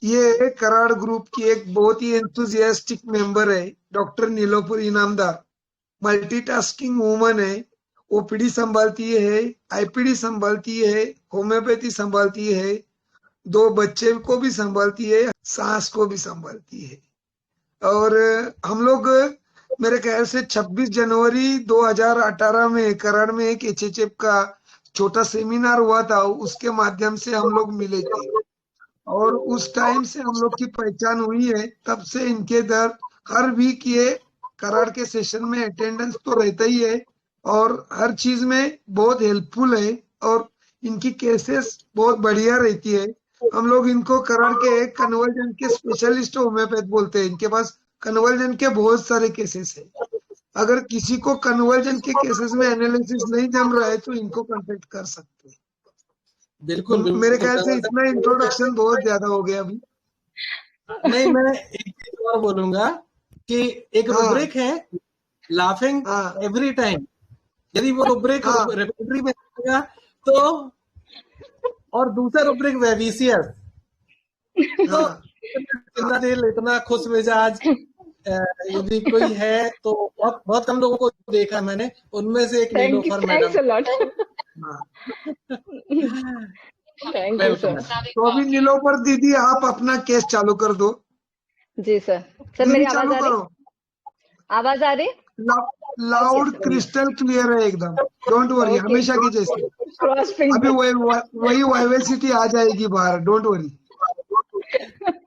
ये कराड़ ग्रुप की एक बहुत ही एंथुजियास्टिक मेंबर है, doctor Nilofar Inamdar. Multitasking woman है। ओपीडी संभालती है, आईपीडी संभालती है, होम्योपैथी संभालती है, 2 बच्चे को भी संभालती है, सास को भी संभालती है। और हम लोग मेरे ख्याल से 26 जनवरी 2018 में कराड़ में एक एचएचएफ का छोटा सेमिनार हुआ था, उसके माध्यम से हम लोग मिले थे। और उस टाइम से हम लोग की पहचान हुई है। तब से इनके दर हर वीक ये कराड़ के सेशन में अटेंडेंस तो रहता ही है और हर चीज में बहुत हेल्पफुल है और इनकी केसेस बहुत बढ़िया रहती है। हम लोग इनको कराड़ के एक कन्वर्जन के स्पेशलिस्ट होम्योपैथ बोलते हैं। इनके पास कन्वर्जन के बहुत सारे केसेस है। अगर किसी को कन्वर्जन के केसेस में एनालिसिस नहीं जम रहा है तो इनको कांटेक्ट कर सकते हैं। बिल्कुल मेरे बिल्कुल ख्याल से सर। इतना इंट्रोडक्शन बहुत ज्यादा हो गया अभी। नहीं, मैं एक चीज और बोलूंगा कि एक हाँ रुब्रिक है, लाफिंग हाँ एवरी टाइम। यदि वो रुब्रिक हाँ रेपटरी में आएगा तो, और दूसरा रुब्रिक वेविसियस, तो हाँ इतना दिल, इतना खुश मिजाज यदि कोई है तो बहुत बहुत कम लोगों को देखा मैंने, उनमें से एक Nilofer madam. Thanks a lot. हाँ। Thank you sir. तो अभी नीलोफर दीदी आप अपना केस चालू कर दो। जी सर। सर मेरी दीदी आवाज चालू आ रही? करो। आवाज आ रही? लाउड क्रिस्टल क्लियर है एकदम। Don't worry, okay. हमेशा की जैसे। क्रॉस अभी फिंगर। वही वाइवेसिटी आ जाएगी बाहर, don't worry.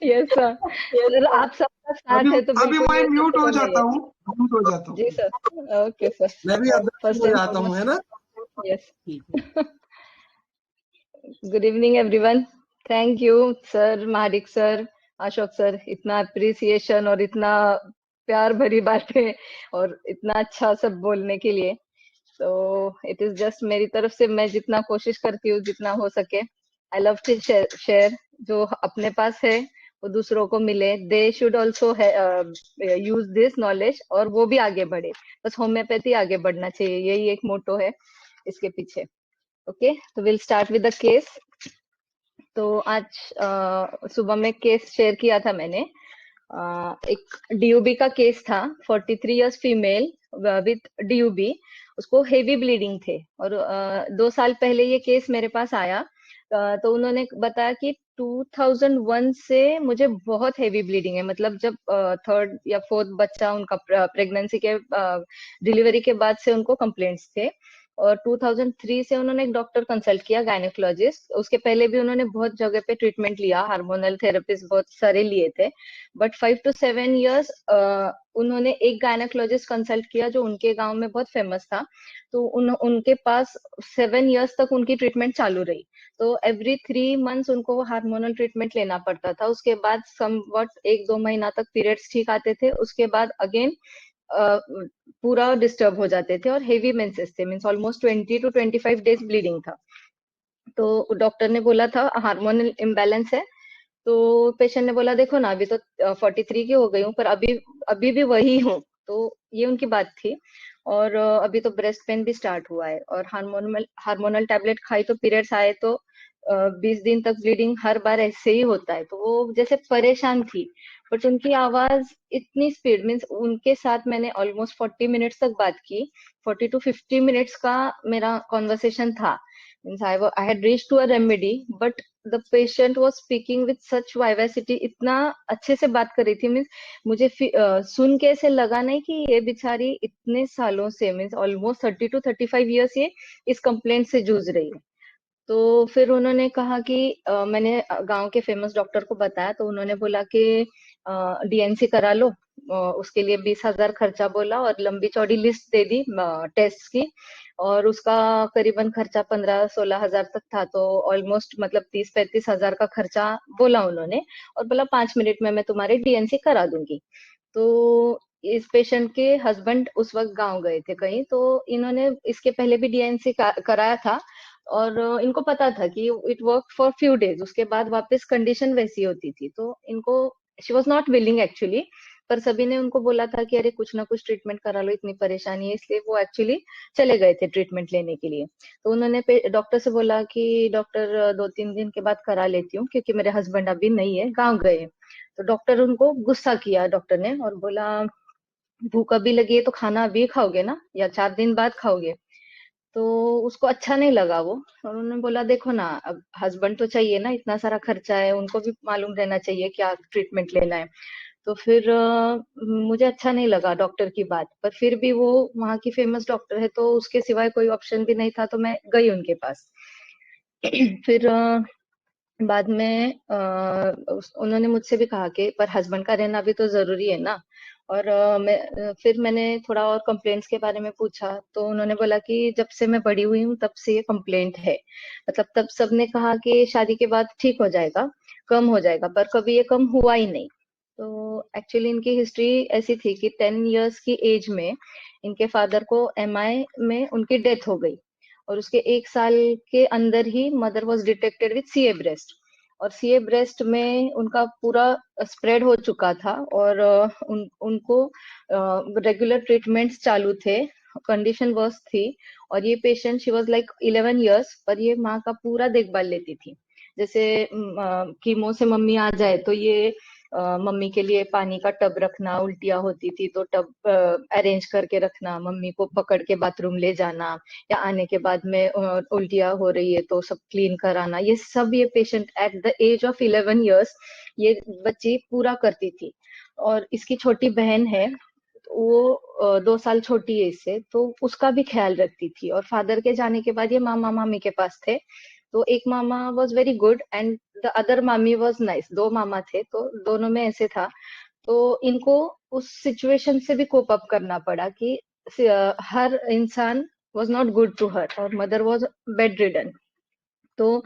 Yes sir. Sir आप सबका अभी साथ है तो अभी बिल्कुल मैं ये सब म्यूट हो तो नहीं जाता है। हूँ, म्यूट हो जाता हूँ। जी सर। Okay sir. मैं भी अब फर्स्ट हो एंड जाता हूँ, है ना? यस। ठीक है। Good evening everyone. Thank you sir, Maharik sir, Ashok sir, इतना अप्रिसिएशन और इतना प्यार भरी बातें और इतना अच्छा सब बोलने के लिए। तो इट इज जस्ट मेरी तरफ से मैं जितना कोशिश करती हूँ जितना हो सके। आई लव टू शेयर जो अपने पास है वो दूसरों को मिले। They should also use this knowledge और वो भी आगे बढ़े। बस होम्योपैथी आगे बढ़ना चाहिए, यही एक मोटो है इसके पीछे। ओके, तो will start with the case. तो आज सुबह में केस शेयर किया था मैंने। एक डीयूबी का केस था। 43 इयर्स फीमेल विथ डीयूबी। उसको हेवी ब्लीडिंग थे और 2 साल पहले ये केस मेरे पास आया। तो उन्होंने बताया कि 2001 से मुझे बहुत हेवी ब्लीडिंग है। मतलब जब 3rd या 4th बच्चा उनका प्रेगनेंसी के डिलीवरी के बाद से उनको कंप्लेंट्स थे। और 2003 से उन्होंने एक डॉक्टर कंसल्ट किया, गायनेकोलॉजिस्ट। उसके पहले भी उन्होंने बहुत जगह पे ट्रीटमेंट लिया, हार्मोनल थेरेपिस्ट बहुत सारे लिए थे। बट 5 to 7 इयर्स उन्होंने एक गायनेकोलॉजिस्ट कंसल्ट किया जो उनके गांव में बहुत फेमस था। तो उनके पास 7 इयर्स तक उनकी ट्रीटमेंट चालू रही। तो एवरी 3 मंथ्स उनको हार्मोनल ट्रीटमेंट लेना पड़ता था। उसके बाद समवट 1-2 महीना तक पीरियड्स ठीक आते थे, उसके बाद अगेन पूरा डिस्टर्ब हो जाते थे और हेवी मेंसेस थे। Means almost 20 to 25 days bleeding था। तो डॉक्टर ने बोला था हार्मोनल इम्बैलेंस है। तो पेशेंट ने बोला देखो ना, अभी तो 43 की हो गई हूँ पर अभी अभी भी वही हूँ। तो ये उनकी बात थी। और अभी तो ब्रेस्ट पेन भी स्टार्ट हुआ है और हार्मोनल टैबलेट खाई तो पीरियड्स आए तो 20 दिन तक ब्लीडिंग हर बार ऐसे ही होता है। तो वो जैसे परेशान थी। बट उनकी आवाज इतनी स्पीड, मीन्स उनके साथ मैंने ऑलमोस्ट 40 मिनट्स तक बात की। 40 to 50 मिनट्स का मेरा कॉन्वर्सेशन था। Means I had reached to a remedy but the patient was speaking with such vivacity. इतना अच्छे से बात कर रही थी। मीन्स मुझे सुन के ऐसे लगा नहीं कि ये बेचारी इतने सालों से, मीन्स ऑलमोस्ट 30 to 35 इयर्स ये इस कंप्लेंट से जूझ रही है। तो फिर उन्होंने कहा कि मैंने गांव के फेमस डॉक्टर को बताया तो उन्होंने बोला कि डीएनसी करा लो। उसके लिए 20,000 खर्चा बोला और लंबी चौड़ी लिस्ट दे दी टेस्ट की। और उसका करीबन खर्चा 15-16 हजार तक था। तो ऑलमोस्ट मतलब 30-35 हजार का खर्चा बोला उन्होंने। और बोला 5 मिनट में मैं तुम्हारे डीएनसी करा दूंगी। तो इस पेशेंट के हस्बैंड उस वक्त गांव गए थे कहीं। तो इन्होंने इसके पहले भी डीएनसी कराया था और इनको पता था कि it work for few days, उसके बाद वापस कंडीशन वैसी होती थी। तो इनको she was not willing actually पर सभी ने उनको बोला था कि अरे कुछ ना कुछ ट्रीटमेंट करा लो, इतनी परेशानी है, इसलिए वो एक्चुअली चले गए थे ट्रीटमेंट लेने के लिए। तो उन्होंने डॉक्टर से बोला कि डॉक्टर 2-3 दिन के बाद करा लेती हूँ, क्योंकि मेरे हस्बैंड अभी नहीं है, गाँव गए हैं। तो डॉक्टर उनको गुस्सा किया डॉक्टर ने, और बोला भूख अभी लगी है तो खाना अभी खाओगे ना, या 4 दिन बाद खाओगे? तो उसको अच्छा नहीं लगा वो, और उन्होंने बोला देखो ना, अब हस्बैंड तो चाहिए ना, इतना सारा खर्चा है, उनको भी मालूम रहना चाहिए क्या ट्रीटमेंट लेना है। तो फिर मुझे अच्छा नहीं लगा डॉक्टर की बात, पर फिर भी वो वहाँ की फेमस डॉक्टर है, तो उसके सिवाय कोई ऑप्शन भी नहीं था, तो मैं गई उनके पास। फिर बाद में उन्होंने मुझसे भी कहा कि पर हस्बैंड का रहना भी तो जरूरी है ना। और फिर मैंने थोड़ा और कंप्लेंट्स के बारे में पूछा, तो उन्होंने बोला कि जब से मैं बड़ी हुई हूँ तब से ये कंप्लेंट है। मतलब तब सबने कहा कि शादी के बाद ठीक हो जाएगा, कम हो जाएगा, पर कभी ये कम हुआ ही नहीं। तो एक्चुअली इनकी हिस्ट्री ऐसी थी कि 10 इयर्स की एज में इनके फादर को एमआई में उनकी डेथ हो गई, और उसके 1 साल के अंदर ही mother was detected with CA breast. और सीए ब्रेस्ट में उनका पूरा स्प्रेड हो चुका था, और उनको रेगुलर ट्रीटमेंट्स चालू थे, कंडीशन वर्स थी। और ये patient, she was like 11 years, पर ये माँ का पूरा देखभाल लेती थी। जैसे कीमो से मम्मी आ जाए तो ये मम्मी के लिए पानी का टब रखना, उल्टियाँ होती थी तो टब अरेंज करके रखना, मम्मी को पकड़ के बाथरूम ले जाना, या आने के बाद में उल्टियाँ हो रही है तो सब क्लीन कराना, ये सब ये patient at the age of 11 years ये बच्ची पूरा करती थी। और इसकी छोटी बहन है, वो 2 साल छोटी है इससे, तो उसका भी ख्याल रखती थी। और फादर के जाने के बाद ये मामा मामी के पास थे। तो एक मामा was very good and the other मामी वॉज नाइस, दो मामा थे तो दोनों में ऐसे था। तो इनको उस सिचुएशन से भी कोप अप करना पड़ा कि हर इंसान was not good to her, और मदर वॉज बेड रिडन। तो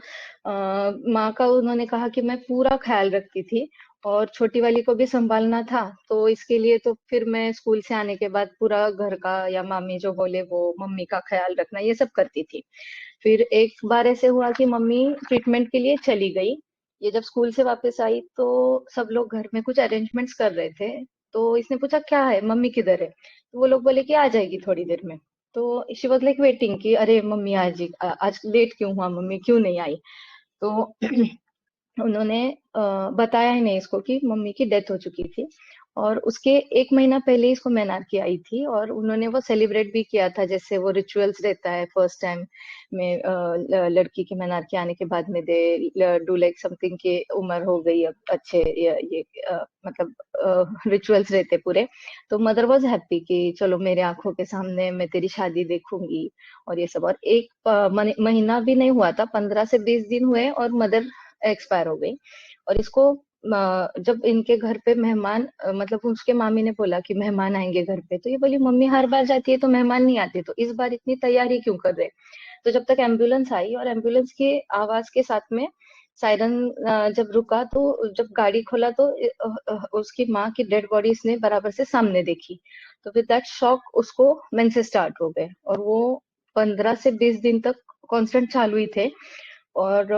माँ का उन्होंने कहा कि मैं पूरा ख्याल रखती थी, और छोटी वाली को भी संभालना था, तो इसके लिए तो फिर मैं स्कूल से आने के बाद पूरा घर का, या मामी जो बोले वो, मम्मी का ख्याल रखना, ये सब करती थी। फिर एक बार ऐसे हुआ कि मम्मी ट्रीटमेंट के लिए चली गई। ये जब स्कूल से वापस आई तो सब लोग घर में कुछ अरेंजमेंट्स कर रहे थे। तो इसने पूछा क्या है, मम्मी किधर है? तो वो लोग बोले कि आ जाएगी थोड़ी देर में। तो शी वॉज लाइक वेटिंग कि अरे मम्मी आज आज लेट क्यों हुआ, मम्मी क्यों नहीं आई? तो उन्होंने बताया ही नहीं इसको कि मम्मी की डेथ हो चुकी थी। और उसके 1 महीना पहले इसको मेनार्की आई थी, और उन्होंने वो सेलिब्रेट भी किया था, जैसे वो रिचुअल्स रहता है फर्स्ट टाइम में, लड़की की मेनार्की आने के बाद में दे डू लाइक समथिंग की उम्र हो गई अब, अच्छे ये मतलब रिचुअल्स रहते पूरे। तो मदर वॉज हैप्पी कि चलो मेरे आंखों के सामने मैं तेरी शादी देखूंगी, और ये सब। और एक महीना भी नहीं हुआ था, 15 से 20 दिन हुए और मदर एक्सपायर हो गई। और इसको जब इनके घर पे मेहमान मतलब उसके मामी ने बोला कि मेहमान आएंगे घर पे, तो ये बोली मम्मी हर बार जाती है तो मेहमान नहीं आते, तो इस बार इतनी तैयारी क्यों कर रहे? तो जब तक एम्बुलेंस आई, और एम्बुलेंस की आवाज के साथ में सायरन जब रुका, तो जब गाड़ी खोला तो उसकी माँ की डेड बॉडी इसने बराबर से सामने देखी। तो विद दैट शॉक उसको मेंसेस स्टार्ट हो गए, और वो 15 से 20 दिन तक कांस्टेंट चालू ही थे। और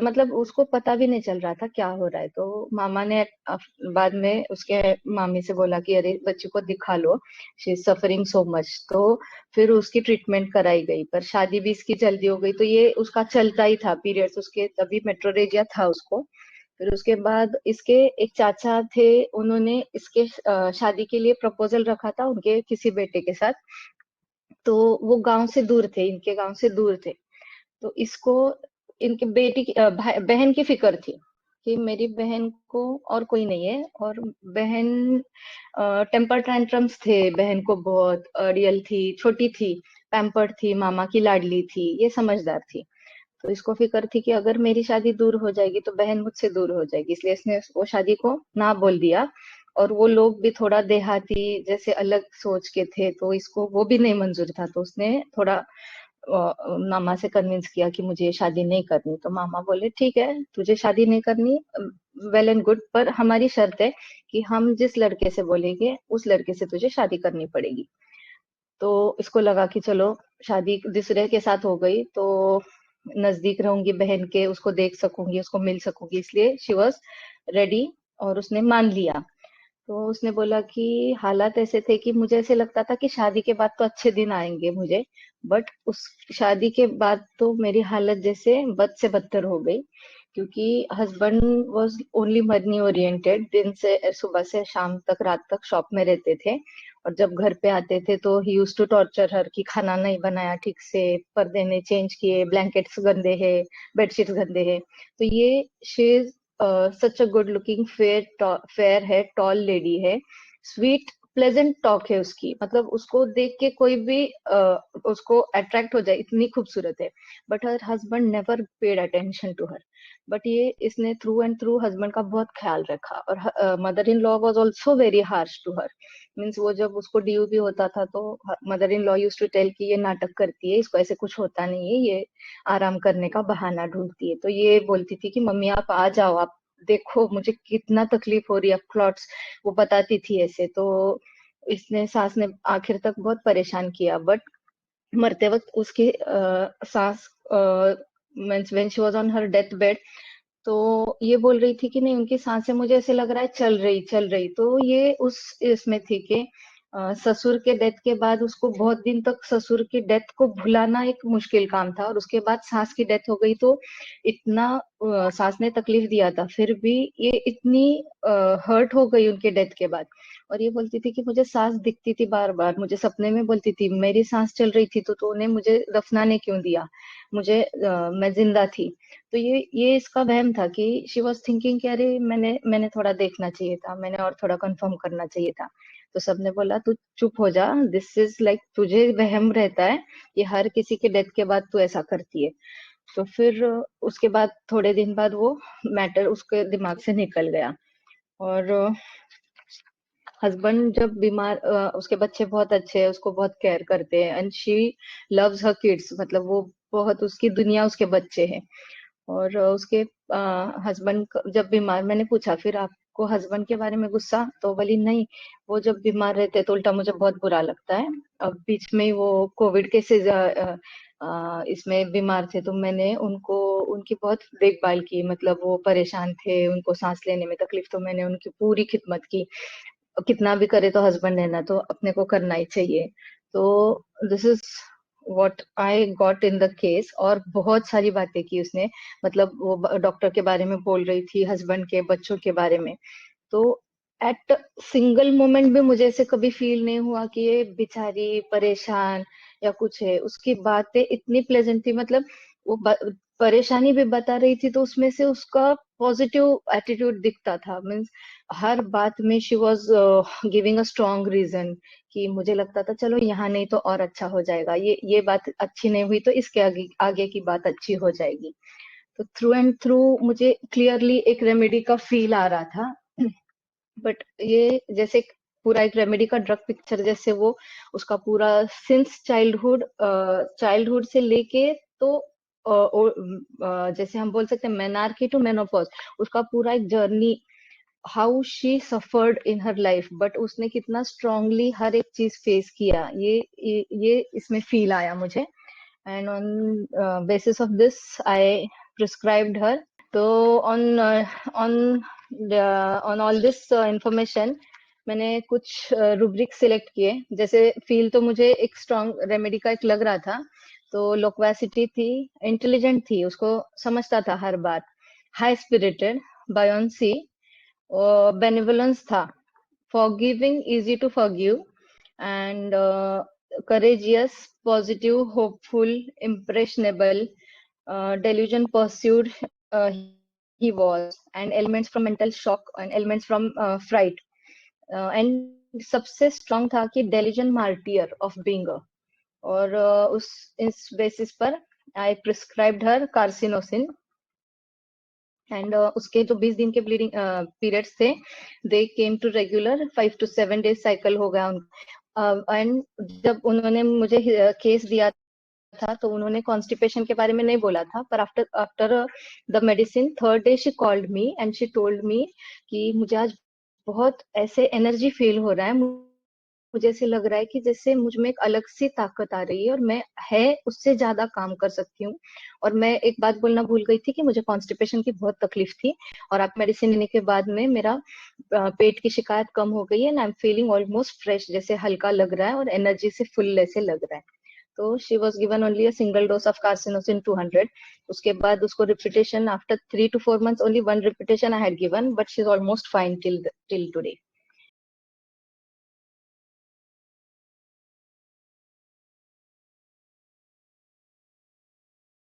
मतलब उसको पता भी नहीं चल रहा था क्या हो रहा है। तो मामा ने बाद में उसके मामी से बोला कि अरे बच्ची को दिखा लो, she is suffering so much. तो फिर उसकी ट्रीटमेंट कराई गई, पर शादी भी इसकी जल्दी हो गई, तो ये उसका चलता ही था पीरियड्स उसके, तभी मेट्रोरेजिया था उसको। फिर उसके बाद इसके एक चाचा थे, उन्होंने इसके शादी के लिए प्रपोजल रखा था उनके किसी बेटे के साथ। तो वो गांव से दूर थे, इनके गांव से दूर थे। तो इसको इनके बेटी की बहन की फिक्र थी कि मेरी बहन को और कोई नहीं है। और बहन टेम्पर टैंट्रम्स थे, बहन को बहुत, अड़ियल थी, छोटी थी, पैम्पर्ड थी, मामा की लाडली थी, ये समझदार थी। तो इसको फिक्र थी कि अगर मेरी शादी दूर हो जाएगी तो बहन मुझसे दूर हो जाएगी, इसलिए इसने वो शादी को ना बोल दिया। और वो लोग भी थोड़ा देहाती जैसे अलग सोच के थे, तो इसको वो भी नहीं मंजूर था। तो उसने थोड़ा मामा से कन्विंस किया कि मुझे शादी नहीं करनी। तो मामा बोले ठीक है, तुझे शादी नहीं करनी, वेल एंड गुड, पर हमारी शर्त है कि हम जिस लड़के से बोलेंगे उस लड़के से तुझे शादी करनी पड़ेगी। तो इसको लगा कि चलो शादी दूसरे के साथ हो गई तो नजदीक रहूंगी बहन के, उसको देख सकूंगी, उसको मिल सकूंगी, इसलिए शी वॉज रेडी, और उसने मान लिया। तो उसने बोला कि हालात ऐसे थे कि मुझे ऐसे लगता था कि शादी के बाद तो अच्छे दिन आएंगे मुझे, बट उस शादी के बाद तो मेरी हालत जैसे बद से बदतर हो गई, क्योंकि husband was only money oriented. दिन से सुबह से शाम तक, रात तक शॉप में रहते थे, और जब घर पे आते थे तो ही यूज टू टॉर्चर हर कि खाना नहीं बनाया ठीक से, पर्दे नहीं चेंज किए, ब्लैंकेट्स गंदे है, बेडशीट्स गंदे है। तो ये she is such a good looking fair है, टॉल लेडी है, स्वीट प्लेजेंट टॉक है उसकी, मतलब उसको देख के कोई भी उसको अट्रैक्ट हो जाए, इतनी खूबसूरत है। But her husband never paid attention to her. But ये इसने थ्रू एंड थ्रू हस्बैंड का बहुत ख्याल रखा, और mother in law was also very harsh to her. Means वो जब उसको डीयू होता था तो mother in law use to tell कि ये नाटक करती है, इसको ऐसे कुछ होता नहीं है, ये आराम करने का बहाना ढूंढती है। तो ये बोलती थी कि मम्मी आप आ जाओ, आप देखो मुझे कितना तकलीफ हो रही है, क्लॉट्स, वो बताती थी ऐसे। तो इसने सास ने आखिर तक बहुत परेशान किया, बट मरते वक्त उसकी सास means when she was on her death bed, तो ये बोल रही थी कि नहीं उनकी सांसें मुझे ऐसे लग रहा है चल रही। तो ये उस इसमें थी कि ससुर के डेथ के बाद उसको बहुत दिन तक ससुर की डेथ को भुलाना एक मुश्किल काम था, और उसके बाद सास की डेथ हो गई तो इतना सास ने तकलीफ दिया था, फिर भी ये इतनी हर्ट हो गई उनके डेथ के बाद। और ये बोलती थी कि मुझे सांस दिखती थी बार बार, मुझे सपने में बोलती थी मेरी सांस चल रही थी तो तूने मुझे दफनाने क्यों दिया, मुझे मैं जिंदा थी। तो ये इसका वहम था कि शी वाज थिंकिंग कि अरे मैंने थोड़ा देखना चाहिए था, मैंने और थोड़ा कंफर्म करना चाहिए था। तो सबने बोला तू चुप हो जा, दिस इज लाइक तुझे वहम रहता है कि हर किसी के डेथ के बाद तू ऐसा करती है। तो फिर उसके बाद थोड़े दिन बाद वो मैटर उसके दिमाग से निकल गया। और हस्बैंड जब बीमार, उसके बच्चे बहुत अच्छे हैं, उसको बहुत केयर करते हैं, and she loves her kids, मतलब वो बहुत, उसकी दुनिया उसके बच्चे हैं। और उसके हस्बैंड जब बीमार, मैंने पूछा फिर आपको हस्बैंड के बारे में गुस्सा, तो बोली नहीं, वो जब बीमार रहते तो उल्टा मुझे बहुत बुरा लगता है। अब बीच में ही वो कोविड के से इसमें बीमार थे, तो मैंने उनको, उनकी बहुत देखभाल की, मतलब वो परेशान थे, उनको सांस लेने में तकलीफ, तो मैंने उनकी पूरी खिदमत की। कितना भी करे तो हस्बैंड है ना, तो अपने को करना ही चाहिए। तो this is what I got in the case. और बहुत सारी बातें की उसने, मतलब वो डॉक्टर के बारे में बोल रही थी, हस्बैंड के, बच्चों के बारे में। तो एट सिंगल मोमेंट भी मुझे ऐसे कभी फील नहीं हुआ कि ये बेचारी परेशान या कुछ है। उसकी बातें इतनी प्लेजेंट थी, मतलब वो परेशानी भी बता रही थी तो उसमें से उसका पॉजिटिव एटीट्यूड दिखता था। मीन्स हर बात में she was giving a strong reason, कि मुझे लगता था चलो यहाँ नहीं तो और अच्छा हो जाएगा, ये बात अच्छी नहीं हुई तो इसके आगे आगे की बात अच्छी हो जाएगी। तो थ्रू एंड थ्रू मुझे क्लियरली एक रेमेडी का फील आ रहा था। बट ये जैसे पूरा एक रेमेडी का ड्रग पिक्चर जैसे, वो उसका पूरा सिंस चाइल्डहुड से लेके तो जैसे हम बोल सकते हैं मेनार्की टू मेनोपॉज, उसका पूरा एक journey, how she suffered in her life, but उसने कितना स्ट्रांगली हर एक चीज फेस किया, ये इसमें फील आया मुझे। And on basis of this I prescribed her. तो on on on all this information मैंने कुछ रूब्रिक सिलेक्ट किए। जैसे फील तो मुझे एक स्ट्रॉन्ग रेमेडी का एक लग रहा था, तो लोक्वासिटी थी, इंटेलिजेंट थी, उसको समझता था हर बात, हाई स्पिरिटेड, बायोन्सी, बेनिवोलेंस था, forgiving, easy to forgive, and courageous, positive, hopeful, impressionable, delusion pursued, uh, he was, and elements from mental shock and elements from fright, and सबसे स्ट्रॉन्ग था कि डेलीजन मार्टियर ऑफ बीइंग। और उस इस basis पर I prescribed her carcinosin. And उसके जो 20 दिन के ब्लीडिंग पीरियड्स थे, they came to regular 5 to 7 days cycle हो गया उनका। एंड जब उन्होंने मुझे केस दिया था तो उन्होंने कॉन्स्टिपेशन के बारे में नहीं बोला था, पर after after the medicine third day she called me and she told me कि मुझे आज बहुत ऐसे एनर्जी फील हो रहा है, मुझे ऐसे लग रहा है कि जैसे मुझ में एक अलग सी ताकत आ रही है और मैं है उससे ज्यादा काम कर सकती हूँ। और मैं एक बात बोलना भूल गई थी कि मुझे कॉन्स्टिपेशन की बहुत तकलीफ थी, और आप मेडिसिन लेने के बाद में मेरा पेट की शिकायत कम हो गई है and I am feeling almost fresh, जैसे हल्का लग रहा है और एनर्जी से फुल ऐसे लग रहा है। तो she was given only a single dose of carcinosin 200। उसके बाद उसको repetition after 3 to 4 months, only 1 repetition I had given, but she is almost fine till today.